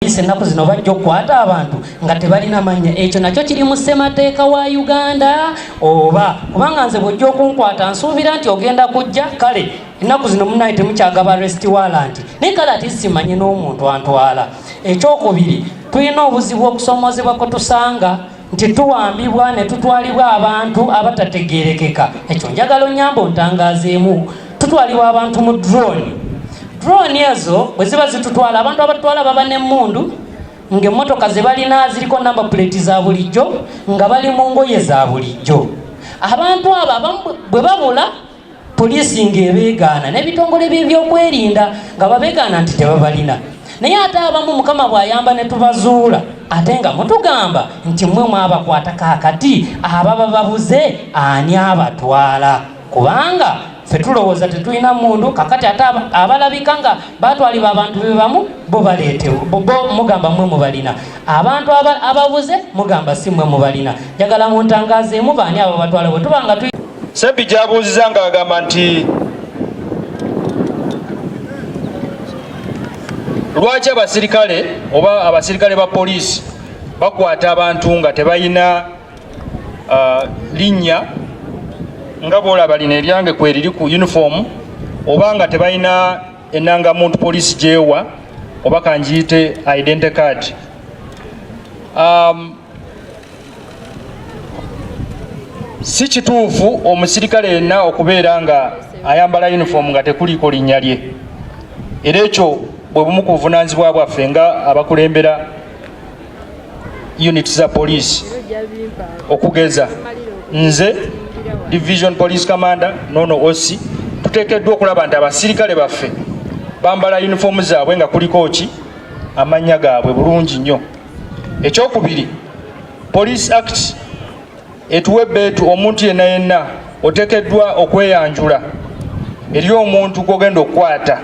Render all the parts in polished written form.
poliisi ennaku zino bajja okukwata abantu nga tebalina mannya. Ekyo nakyo kiri mu ssemateeka wa Uganda oba kubanga nze bw'ojja okunkwata nsuubira nti ogenda kujja kale ennaku zino munaye temukyagaba arrest warrant naye kale ati simanyi n'omuntu antwala. Ekyokubiri tulina obuzibu okusomozebwa kwe tusanga nti tuwambibwa ne tutwalibwa abantu abatategeerekeka. Ekyo njagala onnyamba ontangaazeemu. Tutwalibwa abantu mu drone ezo bwe ziba zitutwala abantu abatwala baba n'emmundu ng'emmotoka ze balina ziriko number plate za bulijjo nga bali mu ngoye za bulijjo. Abantu abo abamu bwe babula poliisi ng'ebeegaana n'ebitongole by'ebyokwerinda nga babeegaana nti tebabalina. Naye ate abamu Mukama bw'ayamba ne tubazuula ate nga mutugamba nti mmwe mwabakwata kaakati ababa babuze ani abatwala kubanga ffe tulowooza tetulina mundu kakati ate abalabika nga batwalibwa abantu be bamu bo baleetewo bo mugamba mmwe mubalina abantu ababuze mugamba si mmwe mubalina. Njagala muntangaazeemu baani abo batwala bwe tubanga Sebbi gy'abuuziza ng'agamba nti lwaki abasirikale oba abasirikale ba poliisi bakwata abantu nga tebalina linnya nga boolaba lino eryange kweriri ku uniform oba nga tebalina ennangamuntu poliisi gyewa oba kanjiyite identity card. Si kituufu omusirikale yenna okubeera nga ayambala uniform nga tekuliko linnya lye. Era ekyo bwe bumu ku buvunaanyizibwa bwaffe nga abakulembera unit za poliisi okugeza nze Division Police Commander nono OC tuteekeddwa okulaba nti abasirikale baffe bambala uniform zaabwe nga kuliko ki amannya gaabwe bulungi nnyo. Ekyokubiri, Police Act etuwa ebbeetu omuntu yenna yenna oteekeddwa okweyanjula eri omuntu gw'ogenda okukwata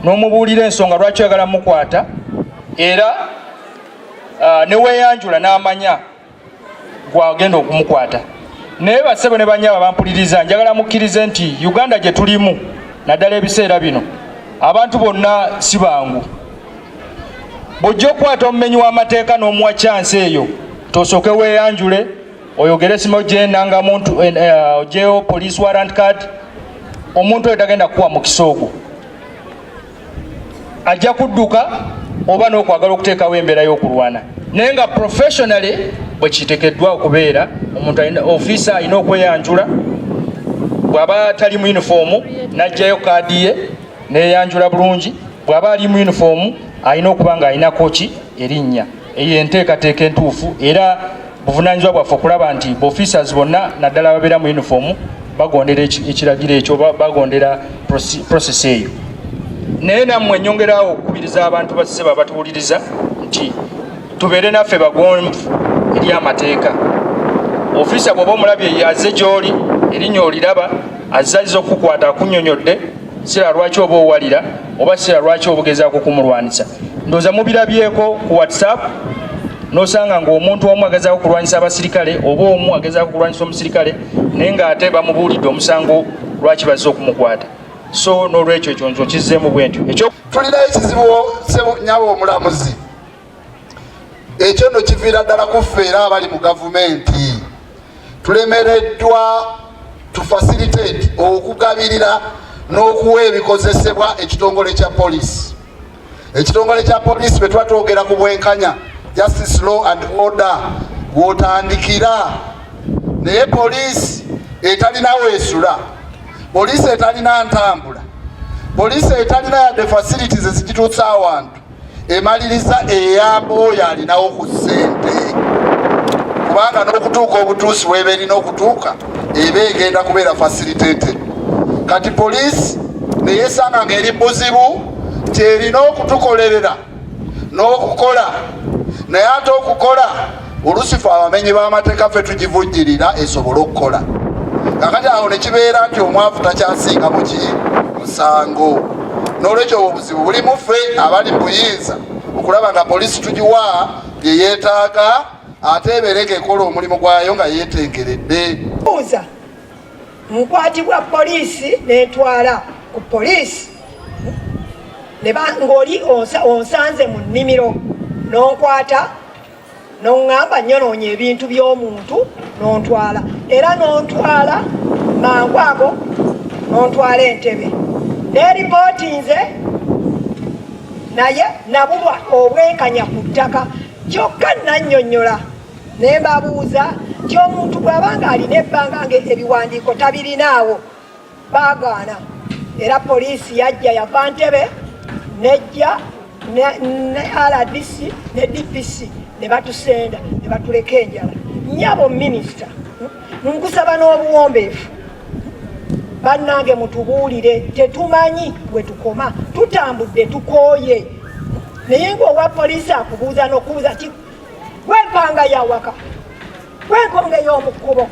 n'omubuulira ensonga lwaki oyagala mukwata era ne weeyanjula n'amanya gw'agenda okumukwata. Naye bassebo ne bannyaba bampuliriza njagala mukkirize nti Uganda gye tulimu naddala ebiseera bino abantu bonna si bangu. Bw'ojja okukwata omumenyi w'amateeka n'omuwa chance eyo tosooke weeyanjule oyogere simo gy'ennangamuntu gyeyo police warrant card omuntu oyo tagenda kukuwa mukisa ogwo ajja kudduka oba n'okwagala okuteekawo embeera y'okulwana. Naye nga professionally bwe kiteekeddwa okubeera omuntu alina officer alina okweyanjula bw'aba tali mu uniform n'ajjayo kaadi ye neeyanjula bulungi. Bw'aba ali mu uniform alina okuba nga alinako ki erinnya. Eyo enteekateeka entuufu era buvunaanyizibwa bwaffe okulaba nti officers bonna naddala ababeera mu uniform bagondera ekiragiro ekyo bagondera process eyo. Naye nammwe nnyongerawo okukubiriza abantu basseba batuwuliriza nti tubeere naffe bagonvu eri amateeka. Ofisa bw'oba omulabye azze gy'oli erinnya oliraba azaliza okukukwata akunnyonnyodde sira lwaki oba owalira oba sira lwaki obugezaako kumulwanisa. Ndowooza mubirabyeko ku WhatsApp n'osanga ng'omuntu omu agezaako kulwanyisa abasirikale oba omu agezaako kulwanyisa omusirikale naye ng'ate bamubuulidde omusango lwaki bazze okumukwata. So n'olwekyo ekyo nzo kizzeemu bwe ntyo. Tulina ekizibu nyabo omulamuzi ekyo nno kiviira ddala kufeera abali mu gavumenti. Tulemereddwa tufacilitate okugabirira n'okuwa ebikozesebwa ekitongole kya poliisi. Ekitongole kya poliisi bwe tuba twogera ku bwenkanya justice law and order gw'otandikira. Naye poliisi etalina weesula, poliisi etalina ntambula, poliisi etalina yadde facilities ezigituusa awantu emaliriza eyamba oyo alinawo ku ssente. Kubanga n'okutuuka obutuusi weeba erina okutuuka eba egenda kubeera facilitated. Kati poliisi neyesanga ng'eri buzibu nti erina okutukolerera n'okukola naye ate okukola olusifu abamenyi b'amateeka ffe tugivujjirira esobole okukola. Kakati awo ne kibeera nti omwavu takyasinga mu musango. N'olwekyo obuzibu buli mu ffe abali mu buyinza okulaba nga poliisi tugiwa bye yeetaaga ate ebeere ng'ekola omulimu gwayo nga yeetengeredde. Nkwatibwa poliisi n'etwala ku poliisi ng'oli onsanze mu nnimiro n'onkwata n'oŋŋamba nnyonoonye ebintu by'omuntu n'ontwala era n'ontwala mangu ago n'ontwala Entebbe n'eripootinze naye nabulwa obwenkanya ku ttaka kyokka nannyonnyola ne mbabuuza nti omuntu bw'abanga alina ebbanga ebiwandiiko tabirinaawo baagaana era poliisi yajja yava Ntebbe nejja ne RDC ne DPC ne batusenda ne batuleka enjala nnyabo minisita nkusaba n'obuwombeefu bannange mutubuulire tetumanyi bwe tukoma tutambudde tukooye naye ng'owa poliisi akubuuza n'okubuuza ti wempanga yawaka wenkonge y'omukubo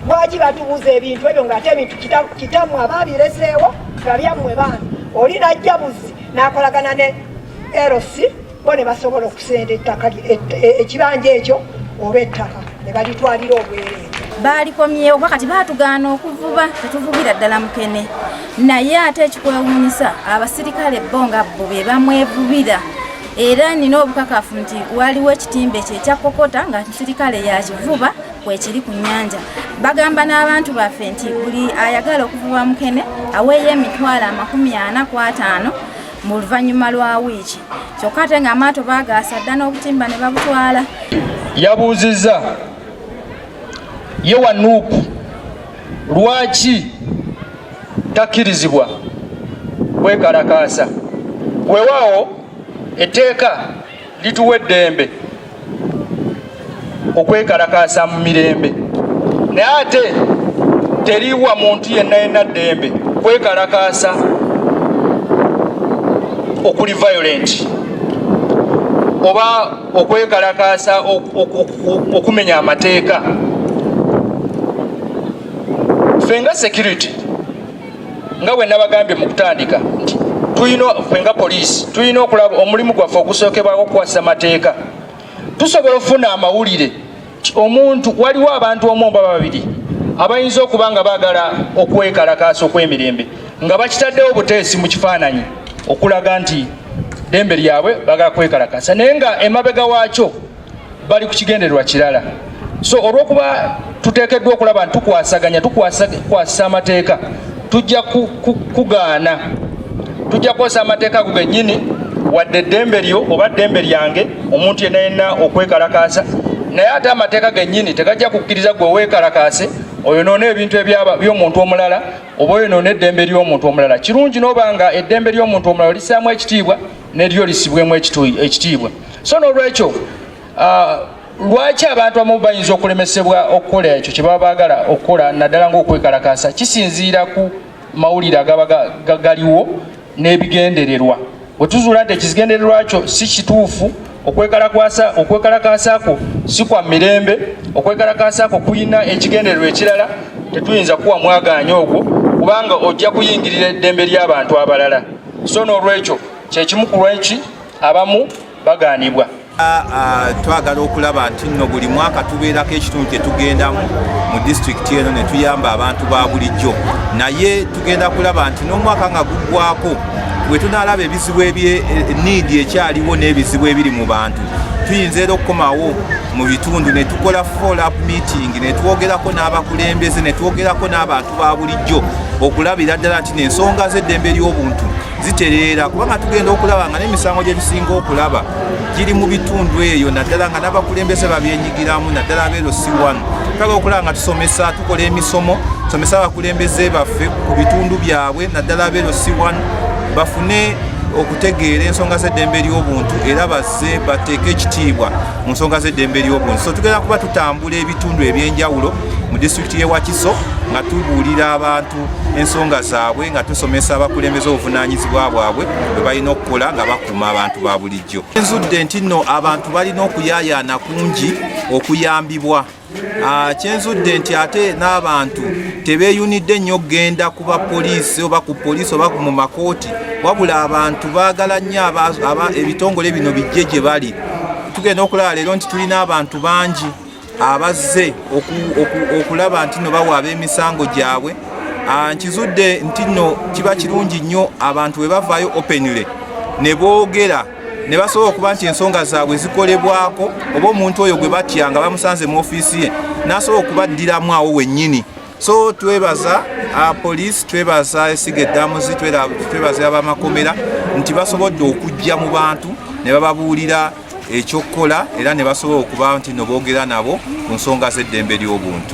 lwaki batubuuza ebintu ebyo ng'ate ebintu kitammwe abaabireseewo nga byammwe baana oli najja buzi n'akolagana ne LC bo ne basobola okusenda ettaka ekibanja ekyo oba ettaka ne balitwalira obwereere baalikomyewo kati baatugaana okuvuba tetuvubira ddala Mukene naye ate ekikwewuunyisa abasirikale bo nga bo be bamwevubira era nina obukakafu nti waliwo ekitimbe kye ekya Kokota nga nsirikale yakivuba kwekiri ku nnyanja bagamba n'abantu baffe nti buli ayagala okuvuba Mukene aweeyo emitwalo 45 mu luvannyuma lwa wiiki kyokka ate ng'amaato baagaasa dda n'obutimba ne babutwala yabuuzizza ye wa Nuupu lwaki takkirizibwa kwekalakaasa weewaawo etteeka lituwa eddembe okwekalakaasa mu mirembe naye ate teriiwa muntu yenna ddembe kwekalakaasa okuli violent oba okwekalakaasa okumenya amateeka fenga security nga bwe nabagambye mu kutandika nti fenga poliisi tulina okulaba omulimu gwaffe ogusookebwako okukwasa amateeka tusobola okufuna amawulire omuntu waliwo abantu omu oba babiri abayinza okuba nga baagala okwekalakaasa okw'emirembe nga bakitaddewo buteesi mu kifaananyi okulaga nti ddembe lyabwe bagala kwekalakaasa naye nga emabega waakyo bali ku kigendererwa kirala so olw'okuba tuteekeddwa okulaba nti tukwasa amateeka tujja kugaana tujja kukozesa amateeka ago gennyini wadde eddembe lyo oba ddembe lyange omuntu yenna okwekalakaasa naye ate amateeka gennyini tegajja kukkiriza gwe weekalakaase oyonoona ebintu by'omuntu omulala oba oyonoona eddembe ly'omuntu omulala kirungi n'oba nga eddembe ly'omuntu omulala lissaamu ekitiibwa neryo lisibwemu ekitiibwa so n'olwekyo lwaki abantu abamu bayinza okulemesebwa okukola ekyo kye baba baagala okukola naddala ng'okwekalakaasa kisinziira ku mawulire agaba galiwo n'ebigendererwa bwe tuzuula nti ekigendererwa kyo si kituufu okwekalakaasako si kwa mirembe okwekalakaasako kuyina ekigendererwa ekirala tetuyinza kuwa mwagaanya ogwo kubanga ojja kuyingirira eddembe ly'abantu abalala so n'olwekyo kyekimu ku lweki abamu bagaanibwa twagala okulaba nti nno buli mwaka tubeerako ekitundu kye tugendamu mu disitulikiti eno ne tuyamba abantu ba bulijjo naye tugenda kulaba nti n'omwaka nga guggwako bwe tunaalaba ebizibu niidi ekyaliwo n'ebizibu ebiri mu bantu tuyinza era okukomawo mu bitundu ne tukola follow-up meeting ne twogerako n'abakulembeze ne twogerako n'abantu ba bulijjo okulabira ddala nti n'ensonga z'eddembe ly'obuntu zitereera kubanga tugenda okulaba nga n'emisango gye tusinga okulaba giri mu bitundu eyo naddala nga n'abakulembeze babyenyigiramu naddala abeero si wano twaga okulaba nga tusomesa tukola emisomo tusomesa abakulembeze baffe ku bitundu byabwe naddala abeero si wano bafune okutegeera ensonga z'eddembe ly'obuntu era bazze bateeke ekitiibwa mu nsonga z'eddembe ly'obuntu so tugenda kuba tutambula ebitundu ebyenjawulo mu disitulikiti y'e Wakiso nga tubuulira abantu ensonga zaabwe nga tusomesa abakulembeze obuvunaanyizibwa bwabwe bwe balina okukola nga bakuuma abantu ba bulijjo enzudde nti nno abantu balina okuyaayaana kungi okuyambibwa kyenzudde nti ate n'abantu tebeeyunidde nnyo okgenda ku bapoliisi oba ku poliisi oba mu makooti wabula abantu baagala nnyo ebitongole bino bijje gye bali tugenda okulaba leero nti tulina abantu bangi abazze okulaba nti no bawaaba emisango gyabwe nkizudde nti nno kiba kirungi nnyo abantu bwe bavaayo openly ne boogera ne basobola okuba nti ensonga zaabwe zikolebwako oba omuntu oyo gwe batya nga bamusanze mu ofiisi ye n'asobola okubaddiramu awo wennyini. So twebaza poliisi, twebaza Esiga Eddamuzi, twebaza abamakomera nti basobodde okujja mu bantu ne bababuulira ekyokukola era ne basobola okuba nti no boogera nabo ku nsonga z'eddembe ly'obuntu.